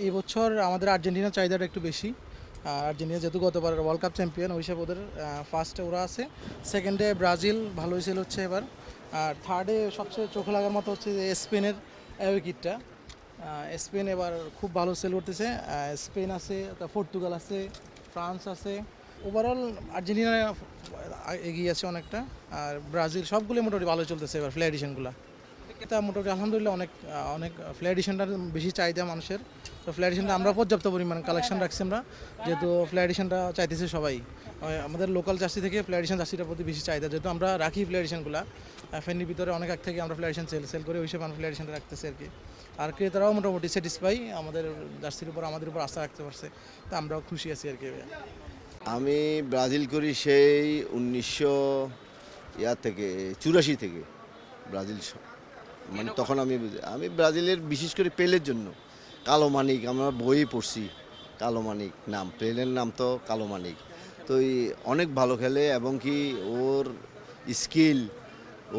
এই বছর আমাদের আর্জেন্টিনার চাহিদাটা একটু বেশি। আর্জেন্টিনা যেহেতু গতবার ওয়ার্ল্ড কাপ চ্যাম্পিয়ন, ওই হিসাবে ওদের ফার্স্টে ওরা আছে, সেকেন্ডে ব্রাজিল ভালো হয়েছিল হচ্ছে এবার, আর থার্ডে সবচেয়ে চোখ লাগার মতো হচ্ছে যে স্পেনের উইকেটটা। স্পেন এবার খুব ভালো সেল করতেছে। স্পেন আছে, পর্তুগাল আছে, ফ্রান্স আছে। ওভারঅল আর্জেন্টিনা এগিয়ে আছে অনেকটা, আর ব্রাজিল সবগুলো মোটামুটি ভালো চলতেছে এবার প্লে এডিশনগুলো। এটা মোটামুটি আলহামদুলিল্লাহ অনেক অনেক প্লে এডিশনটার বেশি চাহিদা মানুষের। তো প্লে এডিশনটা আমরা পর্যাপ্ত পরিমাণ কালেকশন রাখছি আমরা, যেহেতু প্লে এডিশনটা চাইতেছে সবাই। আমাদের লোকাল জার্সি থেকে প্লে এডিশন জার্সিটার প্রতি বেশি চাহিদা, যেহেতু আমরা রাখি প্লে এডিশনগুলো ফ্যান্ডির ভিতরে অনেক আগ থেকে আমরা প্লে এডিশন সেল করে, ওই হিসেবে আমরা প্লে এডিশনটা রাখতেছি আর কি। আর ক্রেতারাও মোটামুটি স্যাটিসফাই, আমাদের জার্সির উপর আমাদের উপর আস্থা রাখতে পারছে, তো আমরাও খুশি আছি আর কি। আমি ব্রাজিল করি সেই 1984 থেকে ব্রাজিল মানে তখন আমি ব্রাজিলের বিশেষ করে পেলের জন্য। কালো মানিক আমরা বই পড়ছি, কালো মানিক নাম, পেলের নাম তো কালো মানিক। তো অনেক ভালো খেলে এবং কি ওর স্কিল,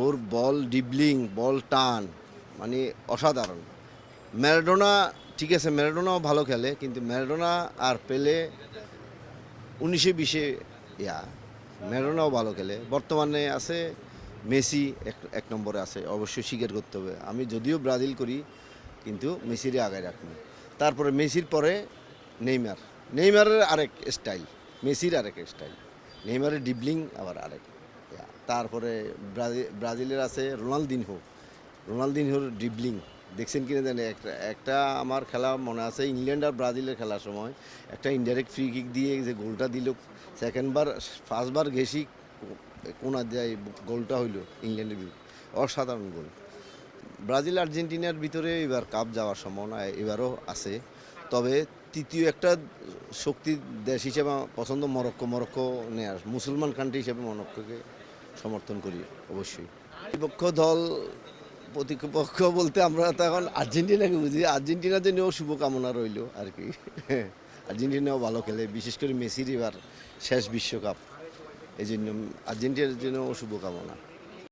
ওর বল ডিবলিং, বল টান মানে অসাধারণ। ম্যারাডোনা ঠিক আছে, ম্যারাডোনাও ভালো খেলে, কিন্তু ম্যারাডোনা আর পেলে 19-20 ম্যারাডোনাও ভালো খেলে। বর্তমানে আছে মেসি, এক নম্বরে আছে, অবশ্যই স্বীকার করতে হবে। আমি যদিও ব্রাজিল করি, কিন্তু মেসিরে আগায় রাখবো। তারপরে মেসির পরে নেইমার। নেইমারের আরেক স্টাইল, মেসির আরেক স্টাইল। নেইমারের ডিবলিং আবার আরেক। তারপরে ব্রাজিলের আছে রোনালদিনহো। রোনালদিনহোর ড্রিবলিং দেখছেন কিনা জানি, একটা আমার খেলা মনে আছে, ইংল্যান্ড আর ব্রাজিলের খেলার সময় একটা ইনডাইরেক্ট ফ্রি কিক দিয়ে যে গোলটা দিল, ফার্স্টবার ঘেসি কোনা যায় গোলটা হইল ইংল্যান্ডের বিরুদ্ধে, অসাধারণ গোল। ব্রাজিল আর্জেন্টিনার ভিতরে এবার কাপ যাওয়ার সম্ভাবনা এবারও আছে, তবে তৃতীয় একটা শক্তি দেশ হিসেবে পছন্দ মরক্কো নেয়ার, মুসলমান কান্ট্রি হিসেবে মরক্কোকে সমর্থন করি অবশ্যই। প্রতিপক্ষ দল, প্রতিপক্ষ বলতে আমরা তো এখন আর্জেন্টিনাকে বুঝি, আর্জেন্টিনার জন্যও শুভকামনা রইল আর কি। আর্জেন্টিনাও ভালো খেলে, বিশেষ করে মেসির এবার শেষ বিশ্বকাপ, এই জন্য আর্জেন্টিনার জন্যও শুভকামনা।